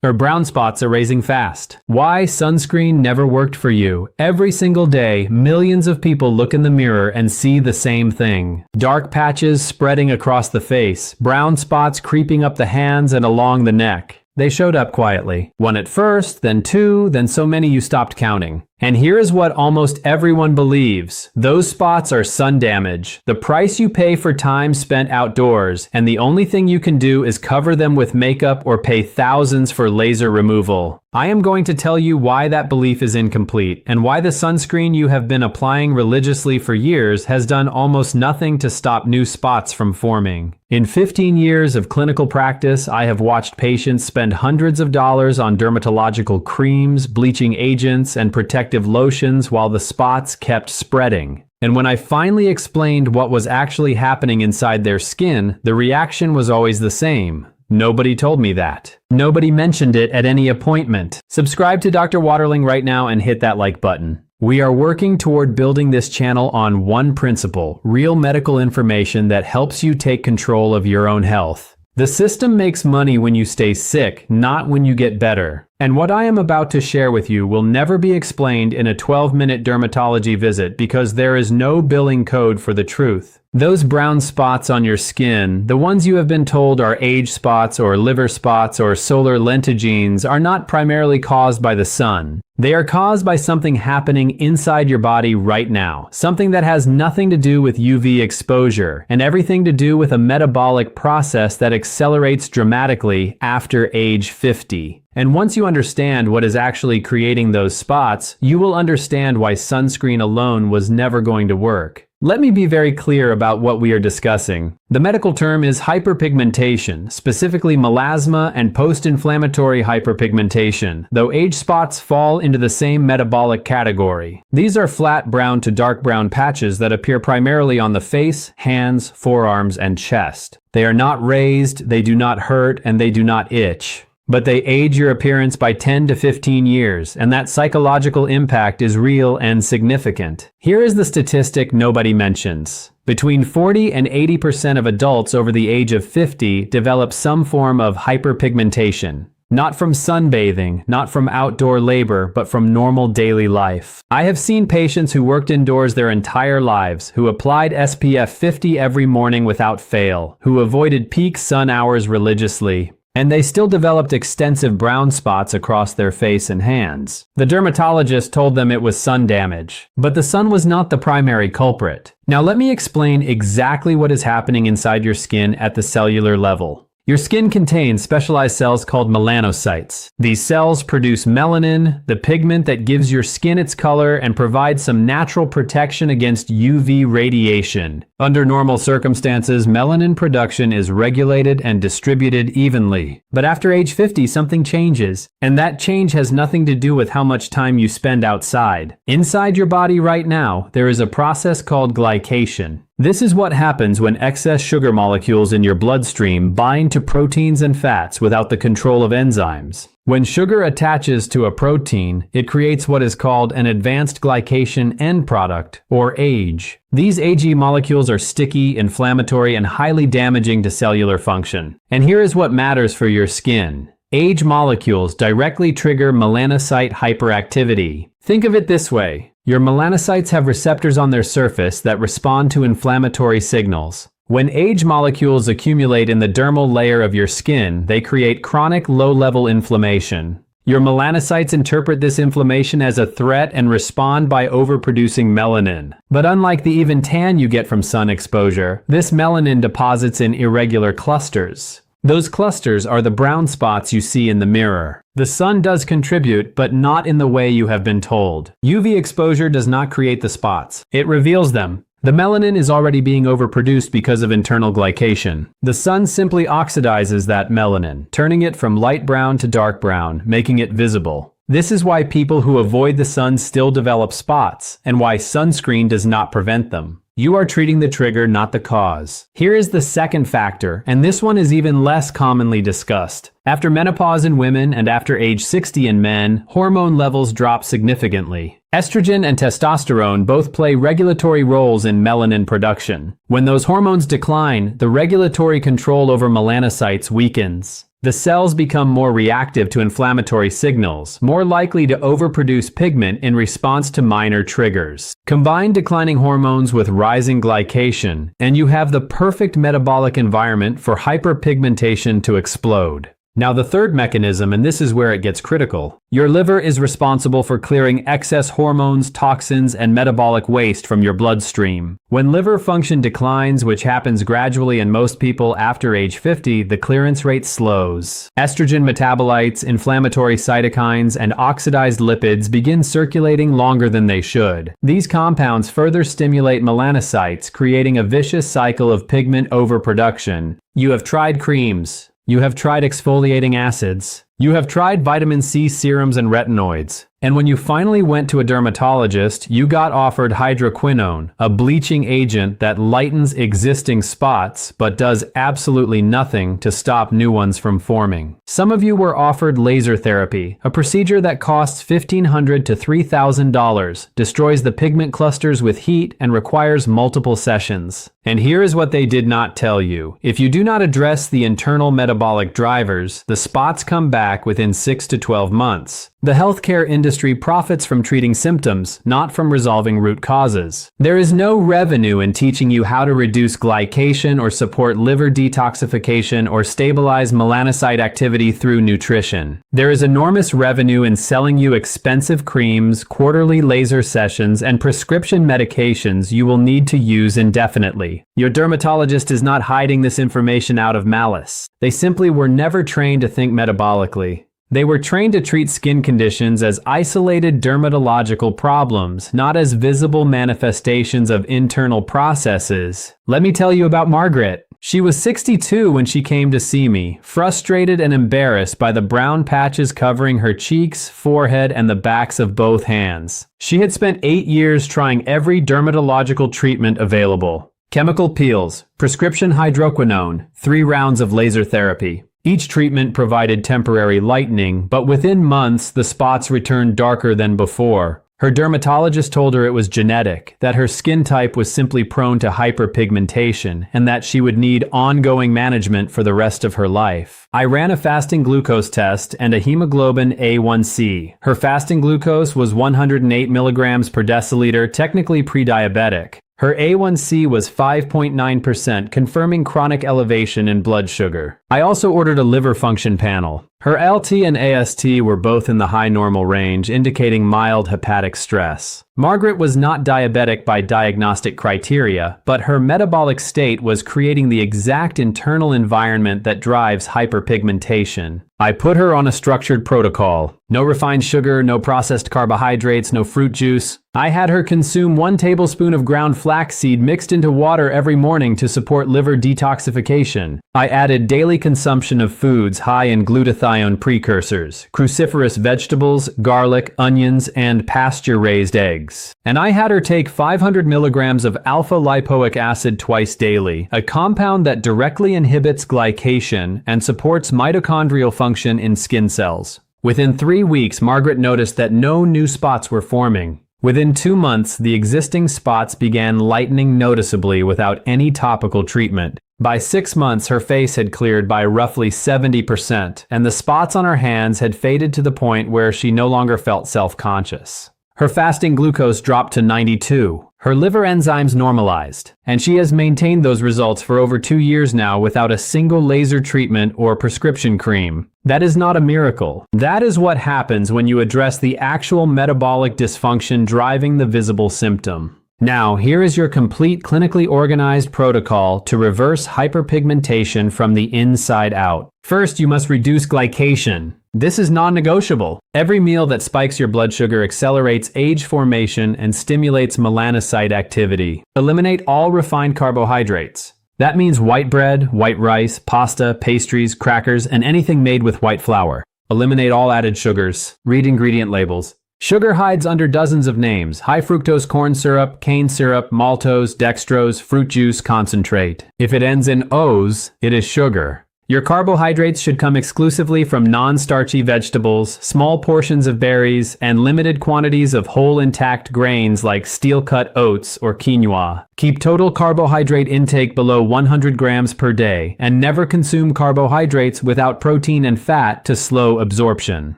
Brown spots are raising fast. Why sunscreen never worked for you. Every single day, millions of people look in the mirror and see the same thing. Dark patches spreading across the face, brown spots creeping up the hands and along the neck. They showed up quietly. One at first, then two, then so many you stopped counting. And here is what almost everyone believes. Those spots are sun damage. The price you pay for time spent outdoors, and the only thing you can do is cover them with makeup or pay thousands for laser removal. I am going to tell you why that belief is incomplete, and why the sunscreen you have been applying religiously for years has done almost nothing to stop new spots from forming. In 15 years of clinical practice, I have watched patients spend hundreds of dollars on dermatological creams, bleaching agents, and protective lotions while the spots kept spreading. And when I finally explained what was actually happening inside their skin, the reaction was always the same. Nobody told me that. Nobody mentioned it at any appointment. Subscribe to Dr. Waterling right now and hit that like button. We are working toward building this channel on one principle: real medical information that helps you take control of your own health. The system makes money when you stay sick, not when you get better. And what I am about to share with you will never be explained in a 12-minute dermatology visit because there is no billing code for the truth. Those brown spots on your skin, the ones you have been told are age spots or liver spots or solar lentigines, are not primarily caused by the sun. They are caused by something happening inside your body right now, something that has nothing to do with UV exposure and everything to do with a metabolic process that accelerates dramatically after age 50. And once you understand what is actually creating those spots, you will understand why sunscreen alone was never going to work. Let me be very clear about what we are discussing. The medical term is hyperpigmentation, specifically melasma and post-inflammatory hyperpigmentation, though age spots fall into the same metabolic category. These are flat brown to dark brown patches that appear primarily on the face, hands, forearms, and chest. They are not raised, they do not hurt, and they do not itch. But they age your appearance by 10 to 15 years, and that psychological impact is real and significant. Here is the statistic nobody mentions. Between 40 and 80% of adults over the age of 50 develop some form of hyperpigmentation. Not from sunbathing, not from outdoor labor, but from normal daily life. I have seen patients who worked indoors their entire lives, who applied SPF 50 every morning without fail, who avoided peak sun hours religiously, and they still developed extensive brown spots across their face and hands. The dermatologist told them it was sun damage, but the sun was not the primary culprit. Now let me explain exactly what is happening inside your skin at the cellular level. Your skin contains specialized cells called melanocytes. These cells produce melanin, the pigment that gives your skin its color and provides some natural protection against UV radiation. Under normal circumstances, melanin production is regulated and distributed evenly. But after age 50, something changes, and that change has nothing to do with how much time you spend outside. Inside your body right now, there is a process called glycation. This is what happens when excess sugar molecules in your bloodstream bind to proteins and fats without the control of enzymes. When sugar attaches to a protein, it creates what is called an advanced glycation end product, or AGE. These AGE molecules are sticky, inflammatory, and highly damaging to cellular function. And here is what matters for your skin. AGE molecules directly trigger melanocyte hyperactivity. Think of it this way. Your melanocytes have receptors on their surface that respond to inflammatory signals. When AGE molecules accumulate in the dermal layer of your skin, they create chronic low-level inflammation. Your melanocytes interpret this inflammation as a threat and respond by overproducing melanin. But unlike the even tan you get from sun exposure, this melanin deposits in irregular clusters. Those clusters are the brown spots you see in the mirror. The sun does contribute, but not in the way you have been told. UV exposure does not create the spots. It reveals them. The melanin is already being overproduced because of internal glycation. The sun simply oxidizes that melanin, turning it from light brown to dark brown, making it visible. This is why people who avoid the sun still develop spots, and why sunscreen does not prevent them. You are treating the trigger, not the cause. Here is the second factor, and this one is even less commonly discussed. After menopause in women and after age 60 in men, hormone levels drop significantly. Estrogen and testosterone both play regulatory roles in melanin production. When those hormones decline, the regulatory control over melanocytes weakens. The cells become more reactive to inflammatory signals, more likely to overproduce pigment in response to minor triggers. Combine declining hormones with rising glycation, and you have the perfect metabolic environment for hyperpigmentation to explode. Now the third mechanism, and this is where it gets critical. Your liver is responsible for clearing excess hormones, toxins, and metabolic waste from your bloodstream. When liver function declines, which happens gradually in most people after age 50, the clearance rate slows. Estrogen metabolites, inflammatory cytokines, and oxidized lipids begin circulating longer than they should. These compounds further stimulate melanocytes, creating a vicious cycle of pigment overproduction. You have tried creams. You have tried exfoliating acids. You have tried vitamin C serums and retinoids. And when you finally went to a dermatologist, you got offered hydroquinone, a bleaching agent that lightens existing spots but does absolutely nothing to stop new ones from forming. Some of you were offered laser therapy, a procedure that costs $1,500 to $3,000, destroys the pigment clusters with heat, and requires multiple sessions. And here is what they did not tell you. If you do not address the internal metabolic drivers, the spots come back within 6 to 12 months. The healthcare industry profits from treating symptoms, not from resolving root causes. There is no revenue in teaching you how to reduce glycation or support liver detoxification or stabilize melanocyte activity through nutrition. There is enormous revenue in selling you expensive creams, quarterly laser sessions, and prescription medications you will need to use indefinitely. Your dermatologist is not hiding this information out of malice. They simply were never trained to think metabolically. They were trained to treat skin conditions as isolated dermatological problems, not as visible manifestations of internal processes. Let me tell you about Margaret. She was 62 when she came to see me, frustrated and embarrassed by the brown patches covering her cheeks, forehead, and the backs of both hands. She had spent 8 years trying every dermatological treatment available. Chemical peels, prescription hydroquinone, 3 rounds of laser therapy. Each treatment provided temporary lightening, but within months the spots returned darker than before. Her dermatologist told her it was genetic, that her skin type was simply prone to hyperpigmentation, and that she would need ongoing management for the rest of her life. I ran a fasting glucose test and a hemoglobin A1C. Her fasting glucose was 108 milligrams per deciliter, technically pre-diabetic. Her A1C was 5.9%, confirming chronic elevation in blood sugar. I also ordered a liver function panel. Her LT and AST were both in the high normal range, indicating mild hepatic stress. Margaret was not diabetic by diagnostic criteria, but her metabolic state was creating the exact internal environment that drives hyperpigmentation. I put her on a structured protocol. No refined sugar, no processed carbohydrates, no fruit juice. I had her consume 1 tablespoon of ground flaxseed mixed into water every morning to support liver detoxification. I added daily consumption of foods high in glutathione precursors, cruciferous vegetables, garlic, onions, and pasture-raised eggs. And I had her take 500 milligrams of alpha-lipoic acid twice daily, a compound that directly inhibits glycation and supports mitochondrial function in skin cells. Within 3 weeks, Margaret noticed that no new spots were forming. Within 2 months, the existing spots began lightening noticeably without any topical treatment. By 6 months, her face had cleared by roughly 70%, and the spots on her hands had faded to the point where she no longer felt self-conscious. Her fasting glucose dropped to 92. Her liver enzymes normalized, and she has maintained those results for over 2 years now without a single laser treatment or prescription cream. That is not a miracle. That is what happens when you address the actual metabolic dysfunction driving the visible symptom. Now, here is your complete clinically organized protocol to reverse hyperpigmentation from the inside out. First, you must reduce glycation. This is non-negotiable. Every meal that spikes your blood sugar accelerates age formation and stimulates melanocyte activity. Eliminate all refined carbohydrates. That means white bread, white rice, pasta, pastries, crackers, and anything made with white flour. Eliminate all added sugars. Read ingredient labels. Sugar hides under dozens of names: high fructose corn syrup, cane syrup, maltose, dextrose, fruit juice, concentrate. If it ends in O's, it is sugar. Your carbohydrates should come exclusively from non-starchy vegetables, small portions of berries, and limited quantities of whole intact grains like steel-cut oats or quinoa. Keep total carbohydrate intake below 100 grams per day, and never consume carbohydrates without protein and fat to slow absorption.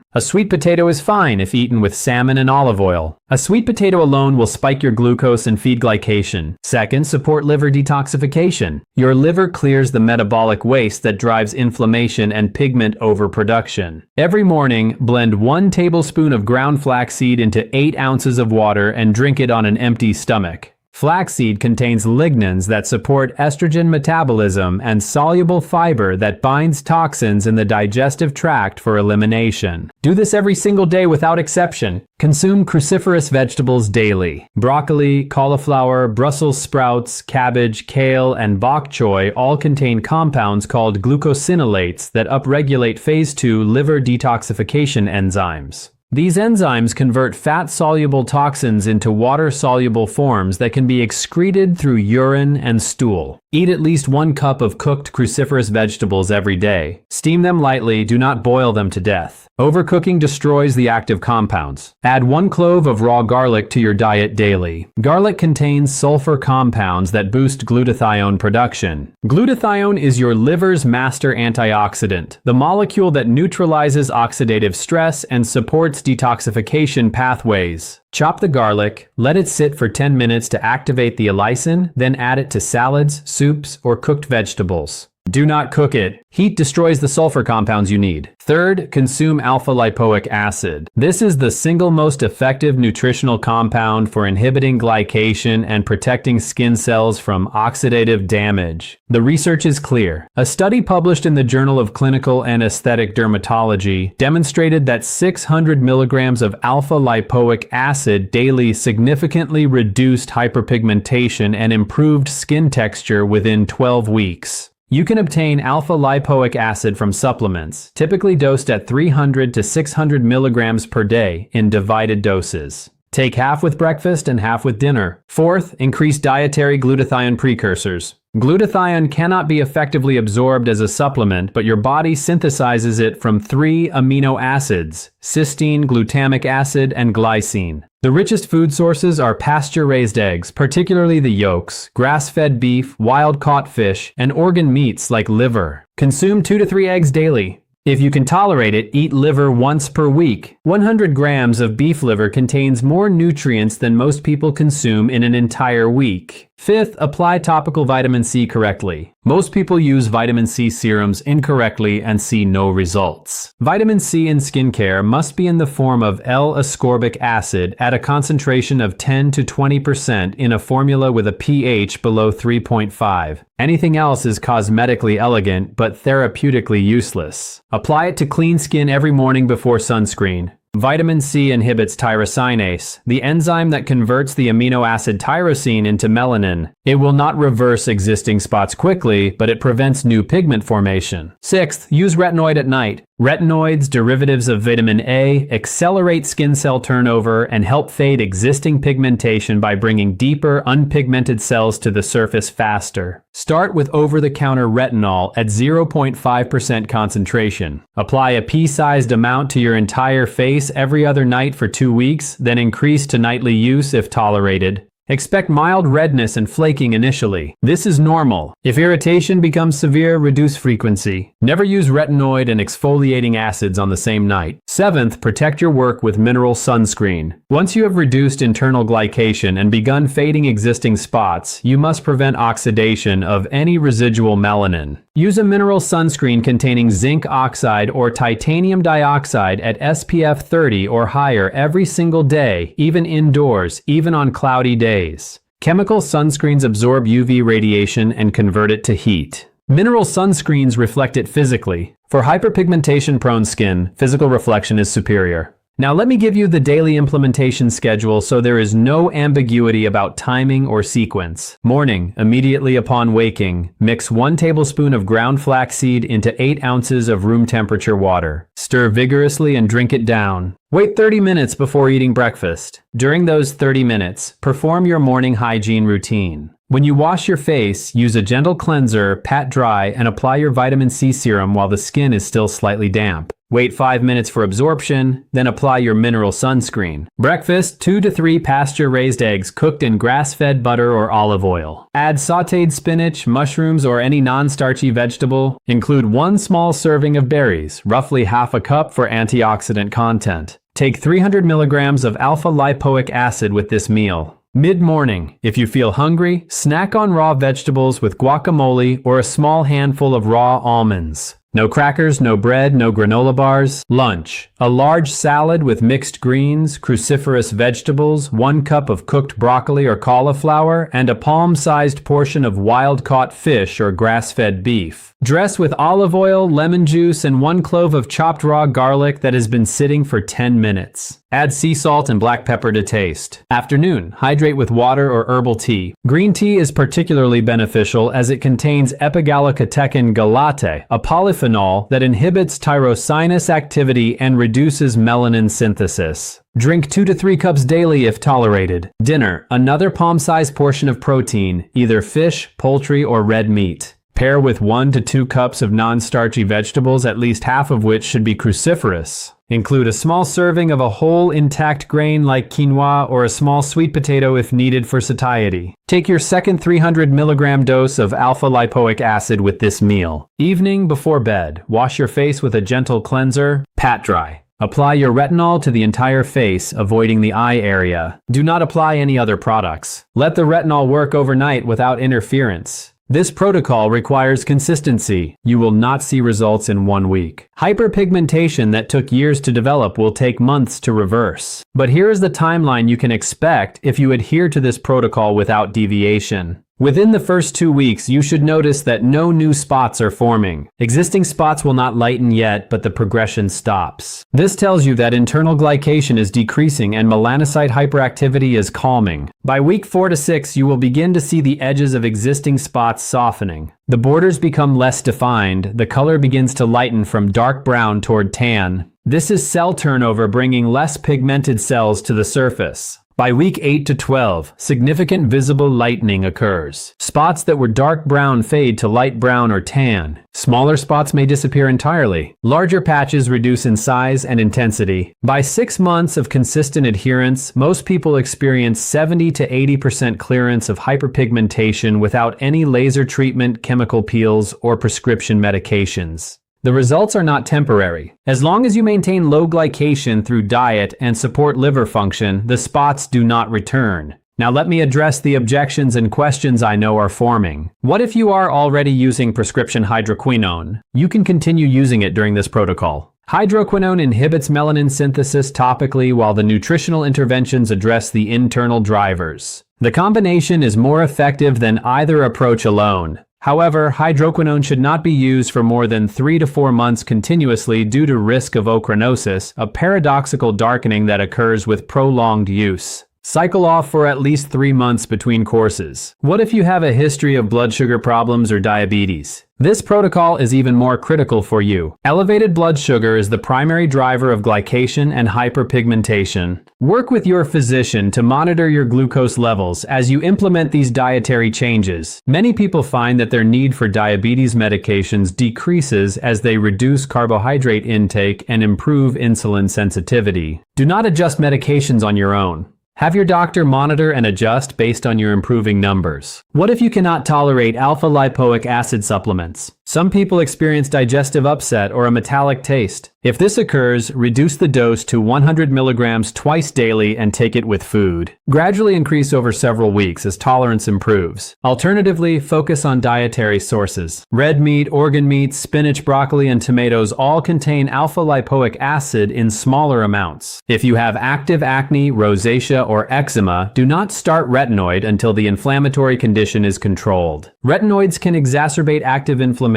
A sweet potato is fine if eaten with salmon and olive oil. A sweet potato alone will spike your glucose and feed glycation. Second, support liver detoxification. Your liver clears the metabolic waste that drives inflammation and pigment overproduction. Every morning, blend 1 tablespoon of ground flaxseed into 8 ounces of water and drink it on an empty stomach. Flaxseed contains lignans that support estrogen metabolism and soluble fiber that binds toxins in the digestive tract for elimination. Do this every single day without exception. Consume cruciferous vegetables daily. Broccoli, cauliflower, Brussels sprouts, cabbage, kale, and bok choy all contain compounds called glucosinolates that upregulate phase 2 liver detoxification enzymes. These enzymes convert fat-soluble toxins into water-soluble forms that can be excreted through urine and stool. Eat at least 1 cup of cooked cruciferous vegetables every day. Steam them lightly, do not boil them to death. Overcooking destroys the active compounds. Add 1 clove of raw garlic to your diet daily. Garlic contains sulfur compounds that boost glutathione production. Glutathione is your liver's master antioxidant, the molecule that neutralizes oxidative stress and supports detoxification pathways. Chop the garlic, let it sit for 10 minutes to activate the allicin, then add it to salads, soups, or cooked vegetables. Do not cook it. Heat destroys the sulfur compounds you need. Third, consume alpha-lipoic acid. This is the single most effective nutritional compound for inhibiting glycation and protecting skin cells from oxidative damage. The research is clear. A study published in the Journal of Clinical and Aesthetic Dermatology demonstrated that 600 milligrams of alpha-lipoic acid daily significantly reduced hyperpigmentation and improved skin texture within 12 weeks. You can obtain alpha-lipoic acid from supplements, typically dosed at 300 to 600 milligrams per day in divided doses. Take half with breakfast and half with dinner. Fourth, increase dietary glutathione precursors. Glutathione cannot be effectively absorbed as a supplement, but your body synthesizes it from 3 amino acids: cysteine, glutamic acid, and glycine. The richest food sources are pasture-raised eggs, particularly the yolks, grass-fed beef, wild-caught fish, and organ meats like liver. Consume 2 to 3 eggs daily. If you can tolerate it, eat liver once per week. 100 grams of beef liver contains more nutrients than most people consume in an entire week. Fifth, apply topical vitamin C correctly. Most people use vitamin C serums incorrectly and see no results. Vitamin C in skincare must be in the form of L-ascorbic acid at a concentration of 10 to 20% in a formula with a pH below 3.5. Anything else is cosmetically elegant but therapeutically useless. Apply it to clean skin every morning before sunscreen. Vitamin C inhibits tyrosinase, the enzyme that converts the amino acid tyrosine into melanin. It will not reverse existing spots quickly, but it prevents new pigment formation. Sixth, use retinoid at night. Retinoids, derivatives of vitamin A, accelerate skin cell turnover and help fade existing pigmentation by bringing deeper, unpigmented cells to the surface faster. Start with over-the-counter retinol at 0.5% concentration. Apply a pea-sized amount to your entire face every other night for 2 weeks, then increase to nightly use if tolerated. Expect mild redness and flaking initially. This is normal. If irritation becomes severe, reduce frequency. Never use retinoid and exfoliating acids on the same night. Seventh, protect your work with mineral sunscreen. Once you have reduced internal glycation and begun fading existing spots, you must prevent oxidation of any residual melanin. Use a mineral sunscreen containing zinc oxide or titanium dioxide at SPF 30 or higher every single day, even indoors, even on cloudy days. Chemical sunscreens absorb UV radiation and convert it to heat. Mineral sunscreens reflect it physically. For hyperpigmentation-prone skin, physical reflection is superior. Now let me give you the daily implementation schedule so there is no ambiguity about timing or sequence. Morning, immediately upon waking, mix 1 tablespoon of ground flaxseed into 8 ounces of room temperature water. Stir vigorously and drink it down. Wait 30 minutes before eating breakfast. During those 30 minutes, perform your morning hygiene routine. When you wash your face, use a gentle cleanser, pat dry, and apply your vitamin C serum while the skin is still slightly damp. Wait 5 minutes for absorption, then apply your mineral sunscreen. Breakfast, 2 to 3 pasture-raised eggs cooked in grass-fed butter or olive oil. Add sautéed spinach, mushrooms, or any non-starchy vegetable. Include 1 small serving of berries, roughly half a cup for antioxidant content. Take 300 milligrams of alpha-lipoic acid with this meal. Mid-morning, if you feel hungry, snack on raw vegetables with guacamole or a small handful of raw almonds. No crackers, no bread, no granola bars. Lunch, a large salad with mixed greens, cruciferous vegetables, 1 cup of cooked broccoli or cauliflower, and a palm-sized portion of wild-caught fish or grass-fed beef. Dress with olive oil, lemon juice, and 1 clove of chopped raw garlic that has been sitting for 10 minutes. Add sea salt and black pepper to taste. Afternoon, hydrate with water or herbal tea. Green tea is particularly beneficial as it contains epigallocatechin galate, a polyphenol that inhibits tyrosinase activity and reduces melanin synthesis. Drink 2 to 3 cups daily if tolerated. Dinner, another palm-sized portion of protein, either fish, poultry, or red meat. Pair with 1 to 2 cups of non-starchy vegetables, at least half of which should be cruciferous. Include a small serving of a whole intact grain like quinoa or a small sweet potato if needed for satiety. Take your second 300 milligram dose of alpha-lipoic acid with this meal. Evening before bed, wash your face with a gentle cleanser, pat dry. Apply your retinol to the entire face, avoiding the eye area. Do not apply any other products. Let the retinol work overnight without interference. This protocol requires consistency. You will not see results in 1 week. Hyperpigmentation that took years to develop will take months to reverse. But here is the timeline you can expect if you adhere to this protocol without deviation. Within the first 2 weeks, you should notice that no new spots are forming. Existing spots will not lighten yet, but the progression stops. This tells you that internal glycation is decreasing and melanocyte hyperactivity is calming. By week 4 to 6, you will begin to see the edges of existing spots softening. The borders become less defined, the color begins to lighten from dark brown toward tan. This is cell turnover bringing less pigmented cells to the surface. By week 8 to 12, significant visible lightening occurs. Spots that were dark brown fade to light brown or tan. Smaller spots may disappear entirely. Larger patches reduce in size and intensity. By 6 months of consistent adherence, most people experience 70 to 80% clearance of hyperpigmentation without any laser treatment, chemical peels, or prescription medications. The results are not temporary. As long as you maintain low glycation through diet and support liver function, the spots do not return. Now let me address the objections and questions I know are forming. What if you are already using prescription hydroquinone? You can continue using it during this protocol. Hydroquinone inhibits melanin synthesis topically while the nutritional interventions address the internal drivers. The combination is more effective than either approach alone. However, hydroquinone should not be used for more than 3 to 4 months continuously due to risk of ochronosis, a paradoxical darkening that occurs with prolonged use. Cycle off for at least 3 months between courses. What if you have a history of blood sugar problems or diabetes? This protocol is even more critical for you. Elevated blood sugar is the primary driver of glycation and hyperpigmentation. Work with your physician to monitor your glucose levels as you implement these dietary changes. Many people find that their need for diabetes medications decreases as they reduce carbohydrate intake and improve insulin sensitivity. Do not adjust medications on your own. Have your doctor monitor and adjust based on your improving numbers. What if you cannot tolerate alpha-lipoic acid supplements? Some people experience digestive upset or a metallic taste. If this occurs, reduce the dose to 100 milligrams twice daily and take it with food. Gradually increase over several weeks as tolerance improves. Alternatively, focus on dietary sources. Red meat, organ meat, spinach, broccoli, and tomatoes all contain alpha-lipoic acid in smaller amounts. If you have active acne, rosacea, or eczema, do not start retinoid until the inflammatory condition is controlled. Retinoids can exacerbate active inflammation.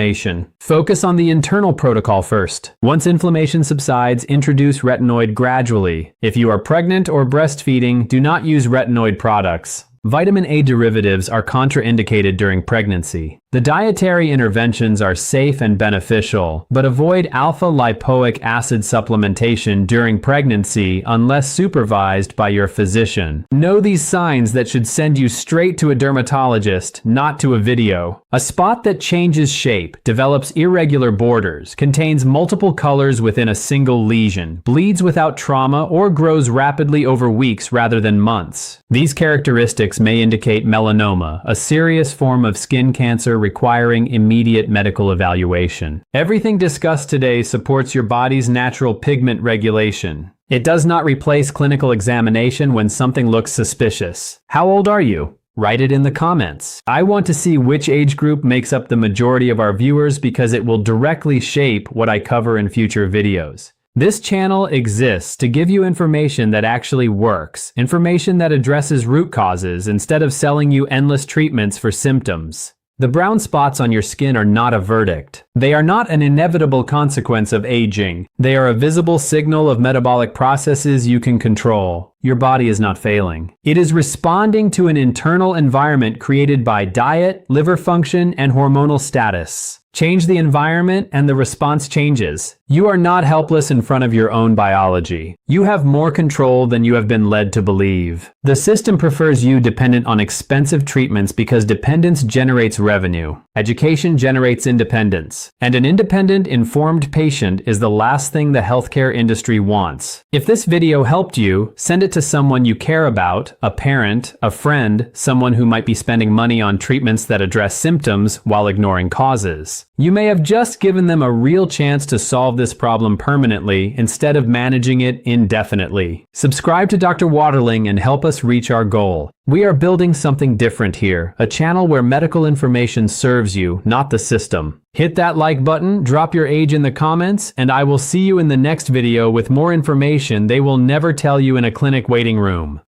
Focus on the internal protocol first. Once inflammation subsides, introduce retinoid gradually. If you are pregnant or breastfeeding, do not use retinoid products. Vitamin A derivatives are contraindicated during pregnancy. The dietary interventions are safe and beneficial, but avoid alpha-lipoic acid supplementation during pregnancy unless supervised by your physician. Know these signs that should send you straight to a dermatologist, not to a video. A spot that changes shape, develops irregular borders, contains multiple colors within a single lesion, bleeds without trauma, or grows rapidly over weeks rather than months. These characteristics may indicate melanoma, a serious form of skin cancer requiring immediate medical evaluation. Everything discussed today supports your body's natural pigment regulation. It does not replace clinical examination when something looks suspicious. How old are you? Write it in the comments. I want to see which age group makes up the majority of our viewers because it will directly shape what I cover in future videos. This channel exists to give you information that actually works, information that addresses root causes instead of selling you endless treatments for symptoms. The brown spots on your skin are not a verdict. They are not an inevitable consequence of aging. They are a visible signal of metabolic processes you can control. Your body is not failing. It is responding to an internal environment created by diet, liver function, and hormonal status. Change the environment and the response changes. You are not helpless in front of your own biology. You have more control than you have been led to believe. The system prefers you dependent on expensive treatments because dependence generates revenue. Education generates independence. And an independent, informed patient is the last thing the healthcare industry wants. If this video helped you, send it to someone you care about, a parent, a friend, someone who might be spending money on treatments that address symptoms while ignoring causes. You may have just given them a real chance to solve this problem permanently instead of managing it indefinitely. Subscribe to Dr. Waterling and help us reach our goal. We are building something different here, a channel where medical information serves you, not the system. Hit that like button, drop your age in the comments, and I will see you in the next video with more information they will never tell you in a clinic waiting room.